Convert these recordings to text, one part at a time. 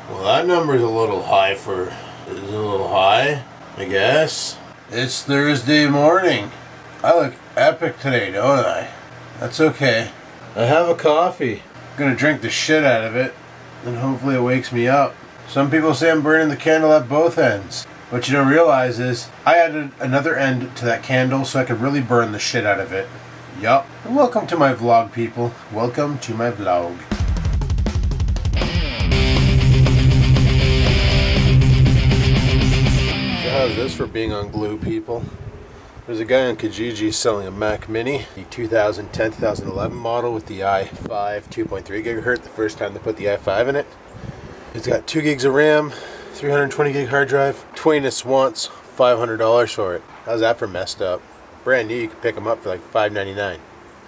Well, that number's a little high I guess. It's Thursday morning. I look epic today, don't I? That's okay. I have a coffee. I'm gonna drink the shit out of it, and hopefully it wakes me up. Some people say I'm burning the candle at both ends. What you don't realize is, I added another end to that candle so I could really burn the shit out of it. Yup. And welcome to my vlog, people. Welcome to my vlog. How's this for being on glue, people? There's a guy on Kijiji selling a Mac Mini, the 2010-2011 model with the i5 2.3 gigahertz, the first time they put the i5 in it. It's got 2 gigs of RAM, 320 gig hard drive. Twainus wants $500 for it. How's that for messed up? Brand new, you can pick them up for like $5.99.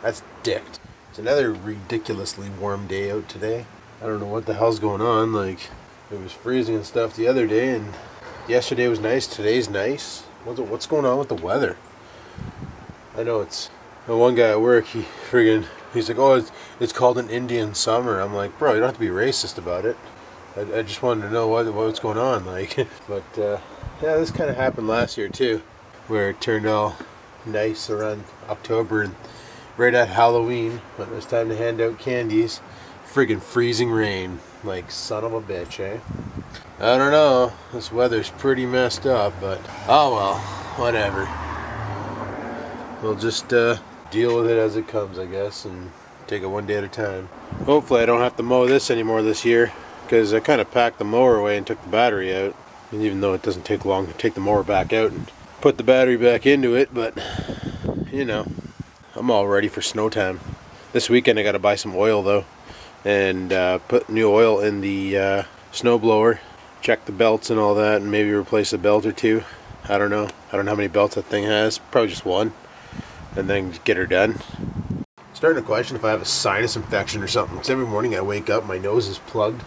That's dicked. It's another ridiculously warm day out today. I don't know what the hell's going on. Like, it was freezing and stuff the other day, and yesterday was nice, today's nice. What's going on with the weather? I know it's... One guy at work, he's like, oh, it's called an Indian summer. I'm like, bro, you don't have to be racist about it. I just wanted to know what's going on, like. But, yeah, this kind of happened last year, too, where it turned all nice around October, and right at Halloween, when it was time to hand out candies, friggin' freezing rain. Like, son of a bitch, eh? I don't know. This weather's pretty messed up, but oh well, whatever. We'll just deal with it as it comes, I guess, and take it one day at a time. Hopefully I don't have to mow this anymore this year, because I kind of packed the mower away and took the battery out. And even though it doesn't take long to take the mower back out and put the battery back into it, but you know, I'm all ready for snow time. This weekend I got to buy some oil though, and put new oil in the snow blower. Check the belts and all that, and maybe replace a belt or two. I don't know. I don't know how many belts that thing has. Probably just one. And then get her done. Starting to question if I have a sinus infection or something. Because every morning I wake up, my nose is plugged.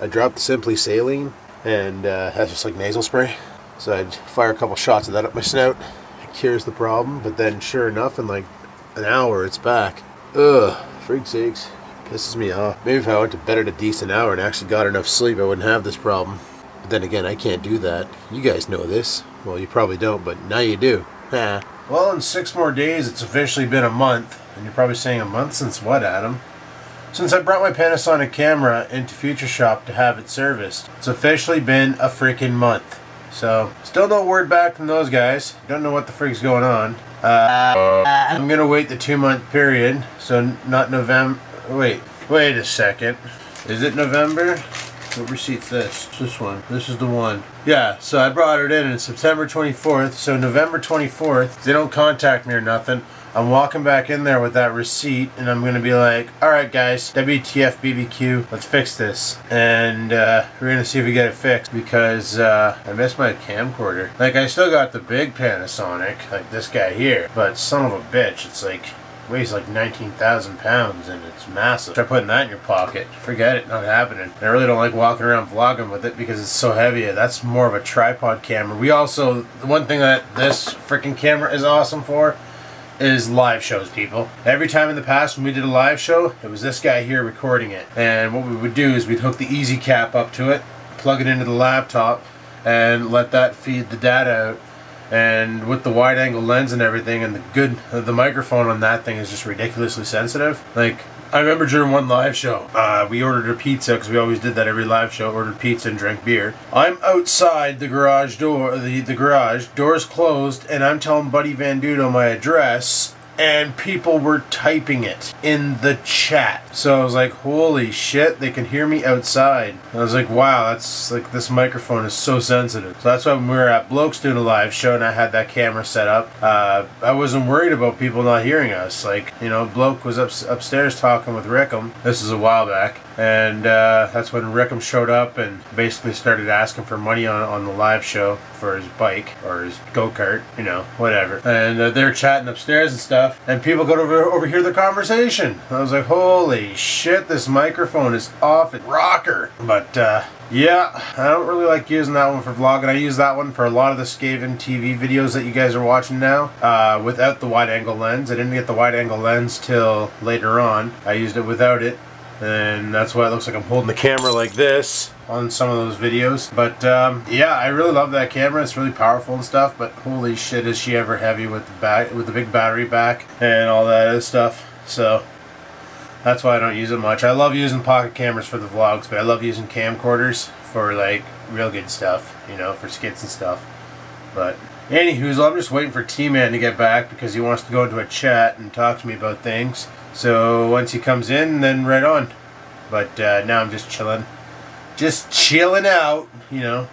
I drop the Simply Saline, and that's just like nasal spray. So I'd fire a couple shots of that up my snout. It cures the problem. But then sure enough, in like an hour, it's back. Ugh, freak sakes. Pisses me off. Maybe if I went to bed at a decent hour and actually got enough sleep, I wouldn't have this problem. But then again, I can't do that. You guys know this. Well, you probably don't, but now you do. Well, in 6 more days, it's officially been a month. And you're probably saying, a month since what, Adam? Since I brought my Panasonic camera into Future Shop to have it serviced. It's officially been a freaking month. So, still no word back from those guys. Don't know what the freak's going on. I'm gonna wait the 2-month period. So, not November... Wait a second. Is it November? What receipt's this? This one. This is the one. Yeah, so I brought it in September 24th. So November 24th, they don't contact me or nothing. I'm walking back in there with that receipt, and I'm going to be like, alright guys, WTF BBQ, let's fix this. And we're going to see if we get it fixed, because I missed my camcorder. Like, I still got the big Panasonic, like this guy here, but son of a bitch, it's like... weighs like 19,000 pounds and it's massive. Try putting that in your pocket. Forget it, not happening. I really don't like walking around vlogging with it because it's so heavy. That's more of a tripod camera. We also, the one thing that this freaking camera is awesome for is live shows, people. Every time in the past when we did a live show, it was this guy here recording it. And what we would do is we'd hook the easy cap up to it, plug it into the laptop, and let that feed the data out. And with the wide angle lens and everything, and the microphone on that thing is just ridiculously sensitive. Like, I remember during one live show, we ordered a pizza, because we always did that every live show, ordered pizza and drank beer. I'm outside the garage door, the garage, door's closed, and I'm telling Buddy Van Dudo my address, and people were typing it in the chat. So I was like, holy shit, they can hear me outside. And I was like, wow, that's like, this microphone is so sensitive. So that's why when we were at Bloke's doing a live show and I had that camera set up, I wasn't worried about people not hearing us. Like, you know, Bloke was upstairs talking with Rickham. This is a while back. And that's when Rickham showed up and basically started asking for money on the live show for his bike or his go-kart, you know, whatever. And they're chatting upstairs and stuff, and people go to overhear the conversation. I was like, holy shit, this microphone is off its rocker. But yeah, I don't really like using that one for vlogging. I use that one for a lot of the Skaven TV videos that you guys are watching now, without the wide angle lens. I didn't get the wide angle lens till later on. I used it without it. And that's why it looks like I'm holding the camera like this on some of those videos. But yeah, I really love that camera. It's really powerful and stuff, but holy shit is she ever heavy with the big battery back and all that other stuff. So that's why I don't use it much. I love using pocket cameras for the vlogs, but I love using camcorders for like real good stuff, you know, for skits and stuff. But anywho, I'm just waiting for T-Man to get back because he wants to go into a chat and talk to me about things. So once he comes in, then right on. But now I'm just chilling. Just chilling out, you know.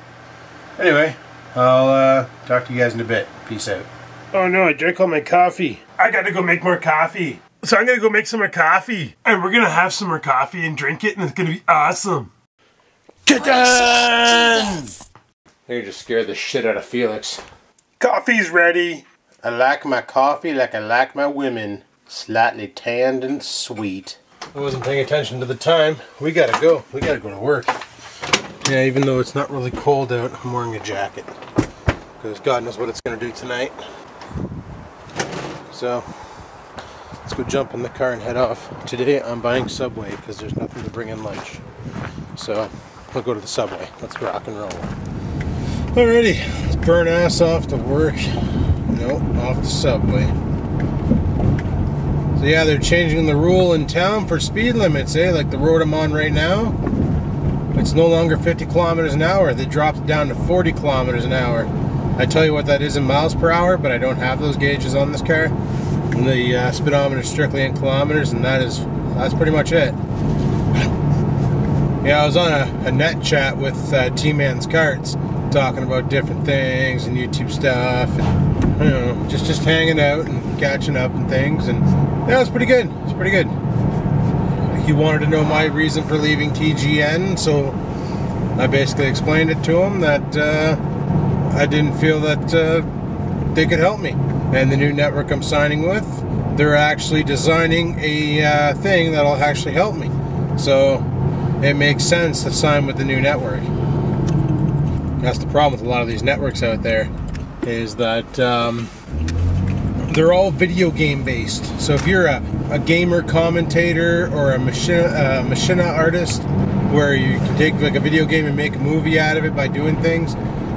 Anyway, I'll talk to you guys in a bit. Peace out. Oh no, I drank all my coffee. I gotta go make more coffee. So I'm gonna go make some more coffee. And we're gonna have some more coffee and drink it, and it's gonna be awesome. Get done! You just scared the shit out of Felix. Coffee's ready. I like my coffee like I like my women. Slightly tanned and sweet. I wasn't paying attention to the time. We gotta go. We gotta go to work. Yeah, even though it's not really cold out, I'm wearing a jacket. Because God knows what it's gonna do tonight. So, let's go jump in the car and head off. Today I'm buying Subway because there's nothing to bring in lunch. So, we'll go to the Subway. Let's rock and roll. Alrighty, let's burn ass off to work. Nope, off the Subway. So yeah, they're changing the rule in town for speed limits, eh? Like the road I'm on right now. It's no longer 50 kilometers an hour. They dropped it down to 40 kilometers an hour. I tell you what that is in miles per hour, but I don't have those gauges on this car. And the speedometer is strictly in kilometers, and that's pretty much it. Yeah, I was on a net chat with T-Man's Carts, talking about different things and YouTube stuff, and you know, just hanging out and catching up and things, and yeah, it's pretty good. It's pretty good. He wanted to know my reason for leaving TGN, so I basically explained it to him that I didn't feel that they could help me. And the new network I'm signing with, they're actually designing a thing that'll actually help me. So it makes sense to sign with the new network. That's the problem with a lot of these networks out there, is that they're all video game based. So if you're a gamer commentator or a machina artist, where you can take like a video game and make a movie out of it by doing things,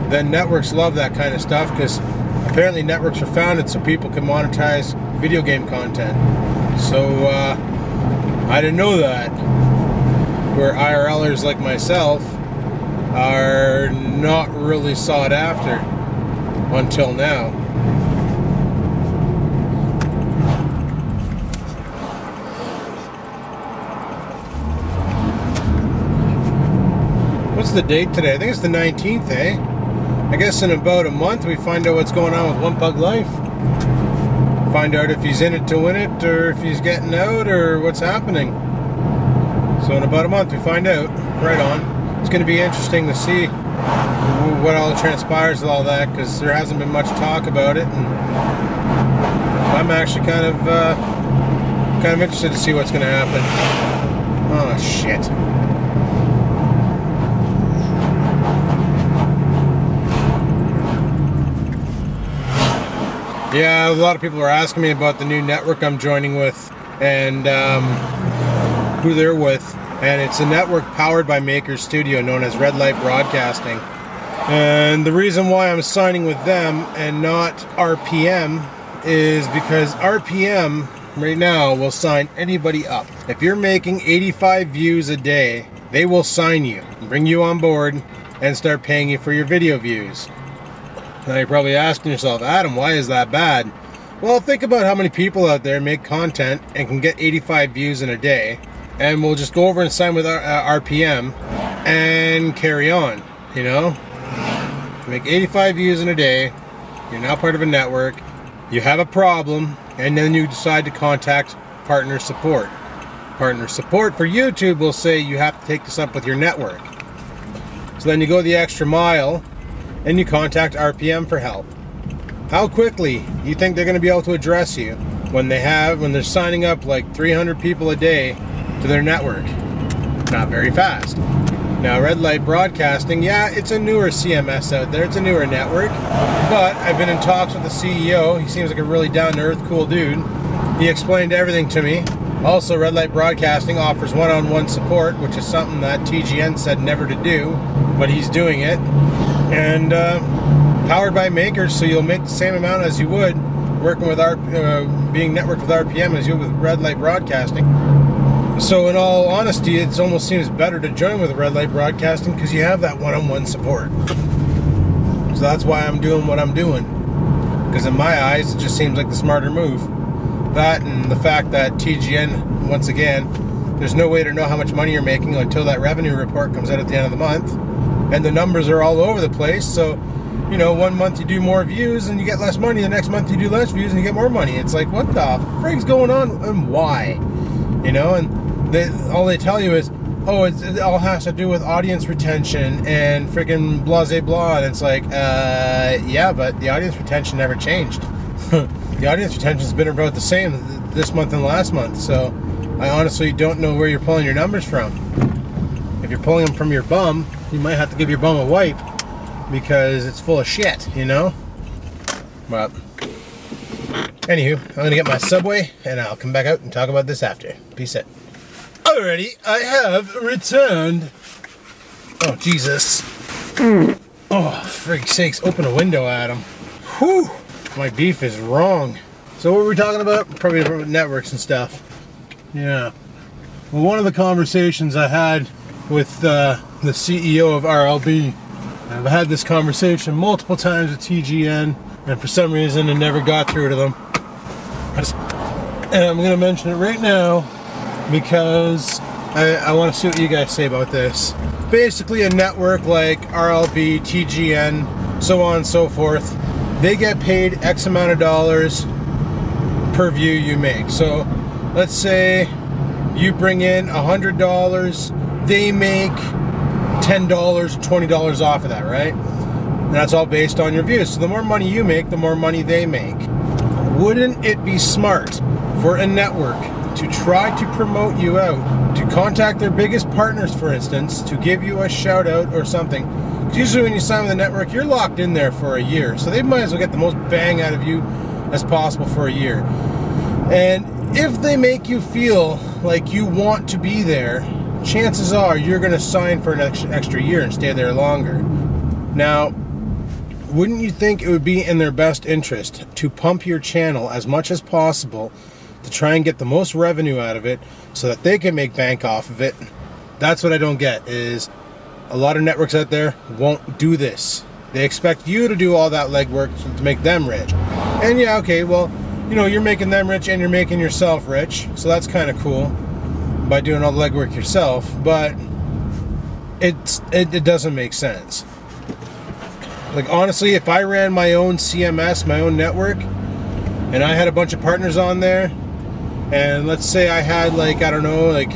then networks love that kind of stuff, because apparently networks are founded so people can monetize video game content. So I didn't know that, where IRLers like myself are not really sought after until now. What's the date today? I think it's the 19th, eh? I guess in about a month we find out what's going on with One Pug Life. Find out if he's in it to win it, or if he's getting out, or what's happening. So in about a month we find out. Right on. It's going to be interesting to see what all transpires with all that, because there hasn't been much talk about it, and I'm actually kind of interested to see what's going to happen. Oh shit. Yeah, a lot of people are asking me about the new network I'm joining with, and who they're with. And it's a network powered by Maker Studio, known as Red Light Broadcasting. And the reason why I'm signing with them and not RPM is because RPM right now will sign anybody up. If you're making 85 views a day, they will sign you, bring you on board, and start paying you for your video views. Now you're probably asking yourself, Adam, why is that bad? Well, think about how many people out there make content and can get 85 views in a day, and we'll just go over and sign with RPM and carry on, you know? Make 85 views in a day, you're now part of a network, you have a problem, and then you decide to contact partner support. Partner support for YouTube will say you have to take this up with your network. So then you go the extra mile and you contact RPM for help. How quickly you think they're going to be able to address you when they're signing up like 300 people a day to their network? Not very fast. Now, Red Light Broadcasting, yeah, it's a newer CMS out there. It's a newer network. But I've been in talks with the CEO. He seems like a really down-to-earth, cool dude. He explained everything to me. Also, Red Light Broadcasting offers one-on-one support, which is something that TGN said never to do, but he's doing it. And powered by makers, so you'll make the same amount as you would working with being networked with RPM as you would with Red Light Broadcasting. So in all honesty, it almost seems better to join with Red Light Broadcasting because you have that one-on-one support. So that's why I'm doing what I'm doing. Because in my eyes, it just seems like the smarter move. That and the fact that TGN, once again, there's no way to know how much money you're making until that revenue report comes out at the end of the month. And the numbers are all over the place, so, you know, one month you do more views and you get less money, the next month you do less views and you get more money. It's like, what the frig's going on and why? You know, and all they tell you is, oh, it all has to do with audience retention and freaking blase blah, and it's like, yeah, but the audience retention never changed. The audience retention's been about the same this month and last month, so I honestly don't know where you're pulling your numbers from. If you're pulling them from your bum, you might have to give your bum a wipe because it's full of shit, you know? But anywho, I'm gonna get my Subway and I'll come back out and talk about this after. Peace out. Alrighty, I have returned. Oh, Jesus. Oh, frig sakes, open a window at him. Whew, my beef is wrong. So what were we talking about? Probably about networks and stuff. Yeah. Well, one of the conversations I had with the CEO of RLB, I've had this conversation multiple times with TGN, and for some reason it never got through to them. And I'm going to mention it right now because I want to see what you guys say about this. Basically, a network like RLB, TGN, so on and so forth, they get paid X amount of dollars per view you make. So let's say you bring in $100, they make $10, $20 off of that, right? And that's all based on your views. So the more money you make, the more money they make. Wouldn't it be smart for a network to try to promote you out, to contact their biggest partners, for instance, to give you a shout out or something? Because usually when you sign with a network, you're locked in there for a year. So they might as well get the most bang out of you as possible for a year. And if they make you feel like you want to be there, chances are you're going to sign for an extra year and stay there longer. Now, wouldn't you think it would be in their best interest to pump your channel as much as possible to try and get the most revenue out of it so that they can make bank off of it? That's what I don't get, is a lot of networks out there won't do this. They expect you to do all that legwork to make them rich. And yeah, okay, well, you know, you're making them rich and you're making yourself rich, so that's kind of cool by doing all the legwork yourself, but it doesn't make sense. Like, honestly, if I ran my own CMS, my own network, and I had a bunch of partners on there, and let's say I had, like, I don't know, like,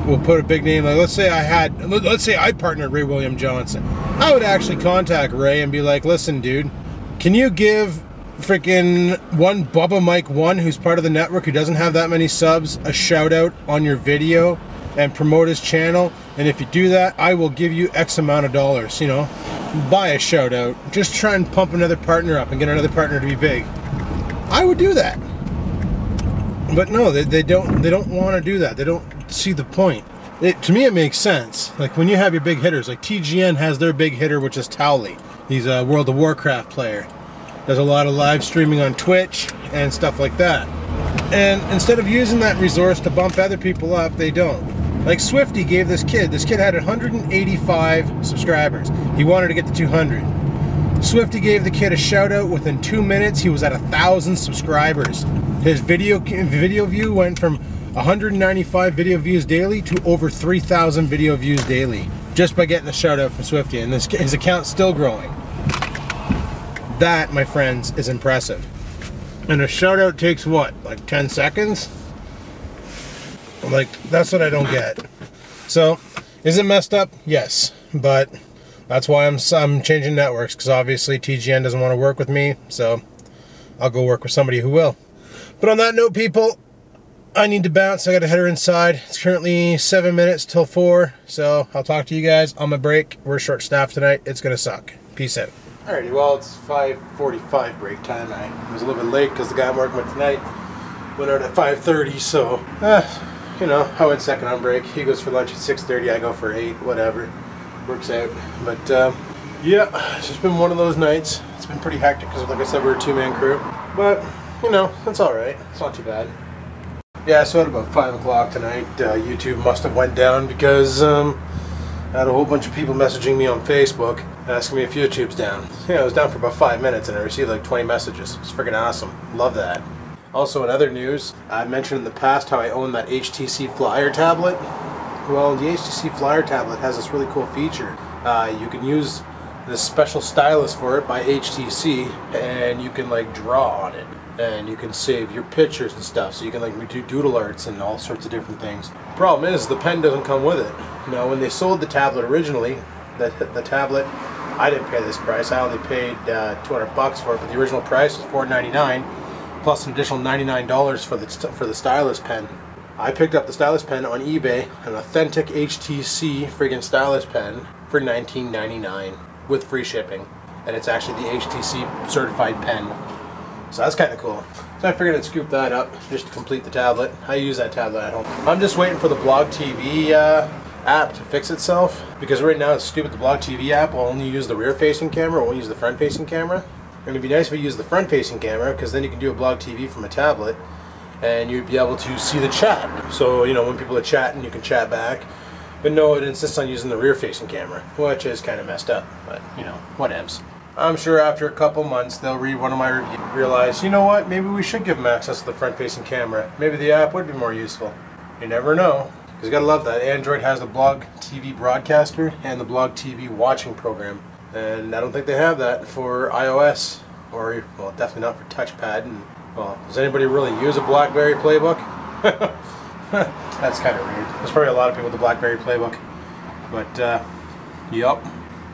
we'll put a big name, like, let's say I partnered Ray William Johnson. I would actually contact Ray and be like, listen, dude, can you give freaking one Bubba Mike 1, who's part of the network, who doesn't have that many subs, a shout out on your video and promote his channel? And if you do that, I will give you X amount of dollars, you know, buy a shout out. Just try and pump another partner up and get another partner to be big. I would do that. But no, they don't want to do that. They don't see the point. To me, it makes sense. Like when you have your big hitters, like TGN has their big hitter, which is Towley. He's a World of Warcraft player. Does a lot of live streaming on Twitch and stuff like that. And instead of using that resource to bump other people up, they don't. Like Swifty gave this kid had 185 subscribers. He wanted to get to 200. Swifty gave the kid a shout out. Within 2 minutes, he was at 1,000 subscribers. His video view went from 195 video views daily to over 3,000 video views daily, just by getting a shout out from Swifty, and his account's still growing. That, my friends, is impressive. And a shout out takes what, like 10 seconds? Like, that's what I don't get. So, is it messed up? Yes, but that's why I'm changing networks, because obviously TGN doesn't want to work with me, so I'll go work with somebody who will. But on that note, people, I need to bounce. I got to head her inside. It's currently 7 minutes till 4, so I'll talk to you guys on my break. We're short-staffed tonight. It's going to suck. Peace out. Alrighty, well, it's 5:45 break time. I was a little bit late because the guy I'm working with tonight Went out at 5:30, so you know, I went second on break. He goes for lunch at 6:30. I go for 8. Whatever, works out. But yeah, it's just been one of those nights. It's been pretty hectic because, like I said, we're a 2-man crew. But you know, that's all right. It's not too bad. Yeah, so at about 5 o'clock tonight, YouTube must have went down because I had a whole bunch of people messaging me on Facebook asking me if YouTube's down. Yeah, it was down for about 5 minutes and I received like 20 messages. It's freaking awesome. Love that. Also, in other news, I mentioned in the past how I own that HTC Flyer tablet. Well, the HTC Flyer tablet has this really cool feature. You can use this special stylus for it by HTC, and you can like draw on it. And you can save your pictures and stuff, so you can like do doodle arts and all sorts of different things. Problem is, the pen doesn't come with it. Now, when they sold the tablet originally, the tablet, I didn't pay this price. I only paid $200 for it, but the original price was $499, plus an additional $99 for the stylus pen. I picked up the stylus pen on eBay, an authentic HTC friggin' stylus pen for $19.99 with free shipping, and it's actually the HTC certified pen. So that's kind of cool. So I figured I'd scoop that up just to complete the tablet. I use that tablet at home. I'm just waiting for the Blog TV app to fix itself, because right now it's stupid. The Blog TV app will only use the rear-facing camera, it won't use the front-facing camera. And it'd be nice if you use the front-facing camera, because then you can do a Blog TV from a tablet, and you'd be able to see the chat. So, you know, when people are chatting, you can chat back. But no, it insists on using the rear-facing camera, which is kind of messed up. But, you know, whatevs. I'm sure after a couple months they'll read one of my reviews, realize, you know what, maybe we should give them access to the front-facing camera. Maybe the app would be more useful. You never know. Because you gotta love that. Android has the Blog TV broadcaster and the Blog TV watching program. And I don't think they have that for iOS, or, well, definitely not for touchpad. And, well, does anybody really use a BlackBerry Playbook? That's kind of weird. There's probably a lot of people with the BlackBerry Playbook. But, yup,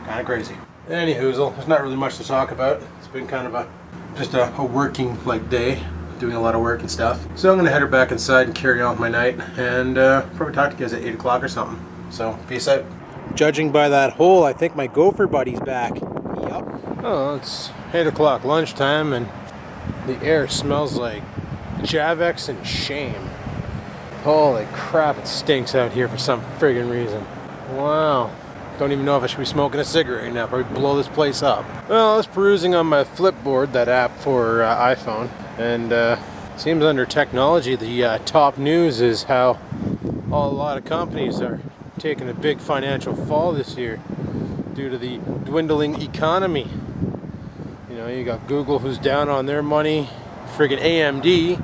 kind of crazy. Anyhoozle, there's not really much to talk about. It's been kind of just a working like day, doing a lot of work and stuff. So I'm gonna head her back inside and carry on with my night, and probably talk to you guys at 8 o'clock or something. So peace out. Judging by that hole, I think my gopher buddy's back. Yup. Oh, it's 8 o'clock lunchtime, and the air smells like Javex and shame. Holy crap, it stinks out here for some friggin' reason. Wow. Don't even know if I should be smoking a cigarette right now. Probably blow this place up. Well, I was perusing on my Flipboard, that app for iPhone, and seems under technology, the top news is how a lot of companies are taking a big financial fall this year due to the dwindling economy. You know, you got Google, who's down on their money. Friggin' AMD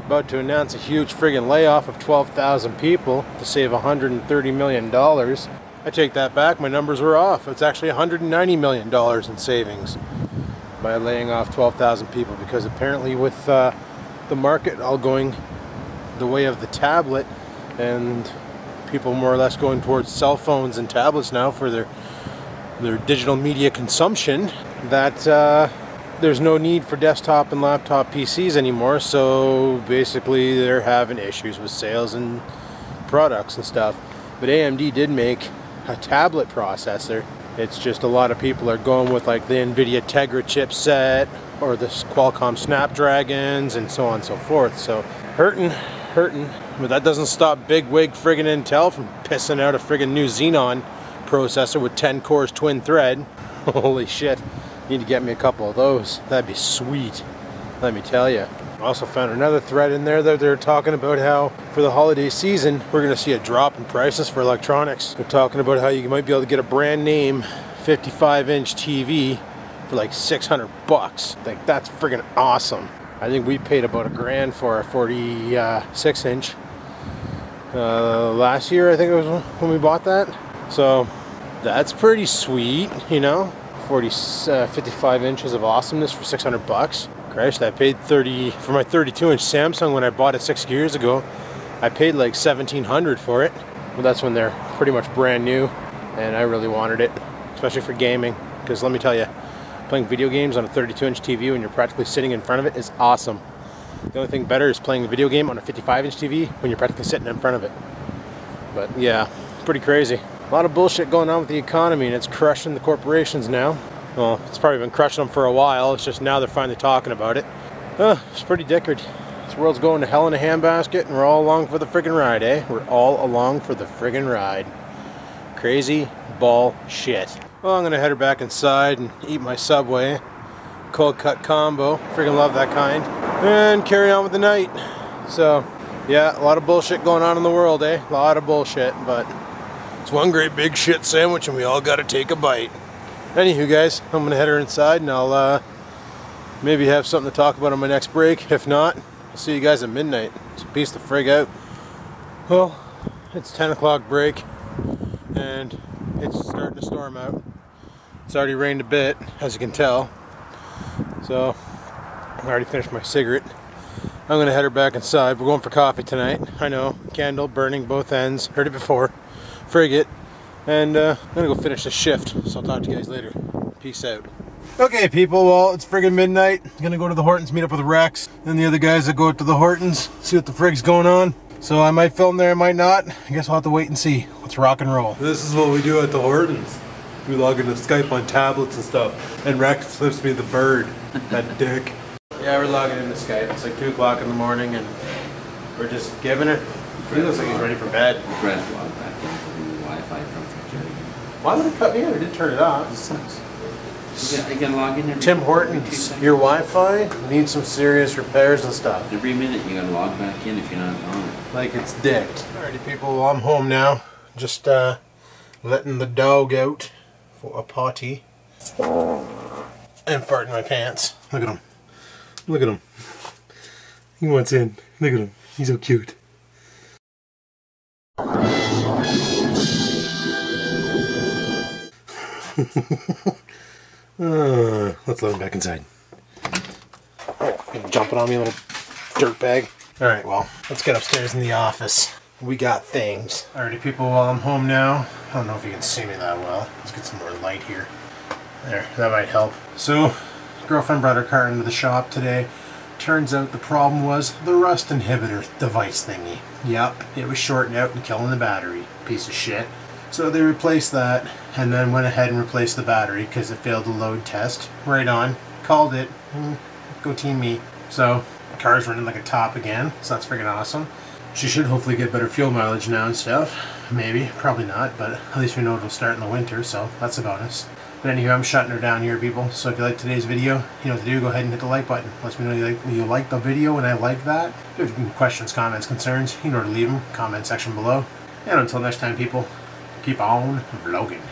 about to announce a huge friggin' layoff of 12,000 people to save $130 million. I take that back, my numbers were off. It's actually $190 million in savings by laying off 12,000 people, because apparently with the market all going the way of the tablet, and people more or less going towards cell phones and tablets now for their digital media consumption, that there's no need for desktop and laptop PCs anymore. So basically they're having issues with sales and products and stuff. But AMD did make a tablet processor. It's just a lot of people are going with like the NVIDIA Tegra chipset or the Qualcomm Snapdragons and so on and so forth. So hurting, but that doesn't stop big wig friggin' Intel from pissing out a friggin' new Xenon processor with 10 cores twin thread. Holy shit, need to get me a couple of those. That'd be sweet, let me tell you. Also found another thread in there that they're talking about how for the holiday season we're going to see a drop in prices for electronics. They're talking about how you might be able to get a brand name 55-inch TV for like 600 bucks. Like, that's friggin' awesome. I think we paid about $1,000 for a 46-inch last year. I think it was when we bought that. So that's pretty sweet, you know. 55 inches of awesomeness for 600 bucks. Christ, I paid 30 for my 32-inch Samsung when I bought it 6 years ago. I paid like $1,700 for it. Well, that's when they're pretty much brand new, and I really wanted it, especially for gaming. Because let me tell you, playing video games on a 32-inch TV when you're practically sitting in front of it is awesome. The only thing better is playing a video game on a 55-inch TV when you're practically sitting in front of it. But yeah, pretty crazy. A lot of bullshit going on with the economy, and it's crushing the corporations now. Well, it's probably been crushing them for a while. It's just now they're finally talking about it. It's pretty dickered. It's This world's going to hell in a handbasket, and we're all along for the friggin' ride, eh? We're all along for the friggin' ride. Crazy ball shit. Well, I'm gonna head her back inside and eat my Subway. Cold cut combo. Friggin' love that kind. And carry on with the night. So, yeah, a lot of bullshit going on in the world, eh? A lot of bullshit, but it's one great big shit sandwich and we all gotta take a bite. Anywho, guys, I'm gonna head her inside and I'll maybe have something to talk about on my next break. If not, I'll see you guys at midnight. So peace the frig out. Well, it's 10 o'clock break and it's starting to storm out. It's already rained a bit, as you can tell. So, I already finished my cigarette. I'm gonna head her back inside. We're going for coffee tonight. I know, candle burning both ends. Heard it before. Frig it. And I'm gonna go finish the shift. So I'll talk to you guys later. Peace out. Okay, people, well, it's friggin' midnight. I'm gonna go to the Hortons, meet up with Rex. Then the other guys that go out to the Hortons, see what the frig's going on. So I might film there, I might not. I guess we'll have to wait and see. Let's rock and roll. This is what we do at the Hortons. We log into Skype on tablets and stuff. And Rex flips me the bird. That dick. Yeah, we're logging into Skype. It's like 2 o'clock in the morning and we're just giving it. He looks like he's ready for bed. Press log back into the Wi-Fi from Jerry. Why would it cut me in? I didn't turn it off. It sucks. You gotta log in every Tim Hortons, your Wi-Fi needs some serious repairs and stuff. Every minute you gotta log back in if you're not on it. Like it's dicked. Alrighty, people, well, I'm home now. Just letting the dog out for a potty. And farting my pants. Look at him. Look at him. He wants in. Look at him. He's so cute. Let's let him back inside. Jumping on me, little dirtbag. Alright, well, let's get upstairs in the office. We got things. Alrighty, people, well, I'm home now. I don't know if you can see me that well. Let's get some more light here. There, that might help. So, girlfriend brought her car into the shop today. Turns out the problem was the rust inhibitor device thingy. Yep, it was shorting out and killing the battery. Piece of shit. So they replaced that and then went ahead and replaced the battery because it failed the load test. Right on. Called it. Go team me. So the car's running like a top again, so that's freaking awesome. She should hopefully get better fuel mileage now and stuff. Maybe, probably not, but at least we know it'll start in the winter, so that's a bonus. But anyway, I'm shutting her down here, people. So if you like today's video, you know what to do. Go ahead and hit the like button. Let me know you like the video and I like that. If you have any questions, comments, concerns, you know where to leave them. Comment section below. And until next time, people, keep on vlogging.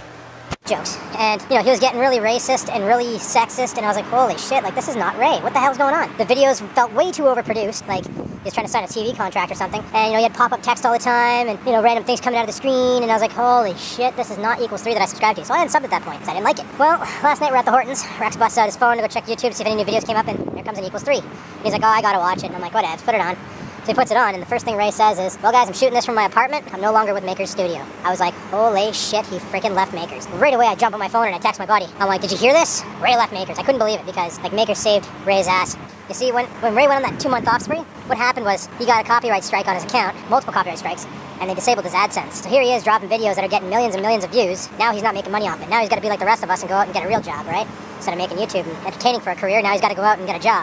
Jokes. And, you know, he was getting really racist and really sexist, and I was like, holy shit, like, this is not Ray. What the hell's going on? The videos felt way too overproduced, like, he was trying to sign a TV contract or something, and, you know, he had pop-up text all the time, and, you know, random things coming out of the screen, and I was like, holy shit, this is not equals 3 that I subscribed to, so I unsubbed at that point, because I didn't like it. Well, last night we're at the Hortons, Rex busts out his phone to go check YouTube to see if any new videos came up, and here comes an equals 3. And he's like, oh, I gotta watch it, and I'm like, whatever, put it on. So he puts it on, and the first thing Ray says is, well, guys, I'm shooting this from my apartment. I'm no longer with Maker's studio. I was like, holy shit, he freaking left Maker's. Right away, I jump on my phone and I text my buddy. I'm like, did you hear this? Ray left Maker's. I couldn't believe it because, like, Maker saved Ray's ass. You see, when Ray went on that 2-month off spree, what happened was he got a copyright strike on his account, multiple copyright strikes, and they disabled his AdSense. So here he is dropping videos that are getting millions and millions of views. Now he's not making money off it. Now he's got to be like the rest of us and go out and get a real job, right? Instead of making YouTube and entertaining for a career, now he's got to go out and get a job.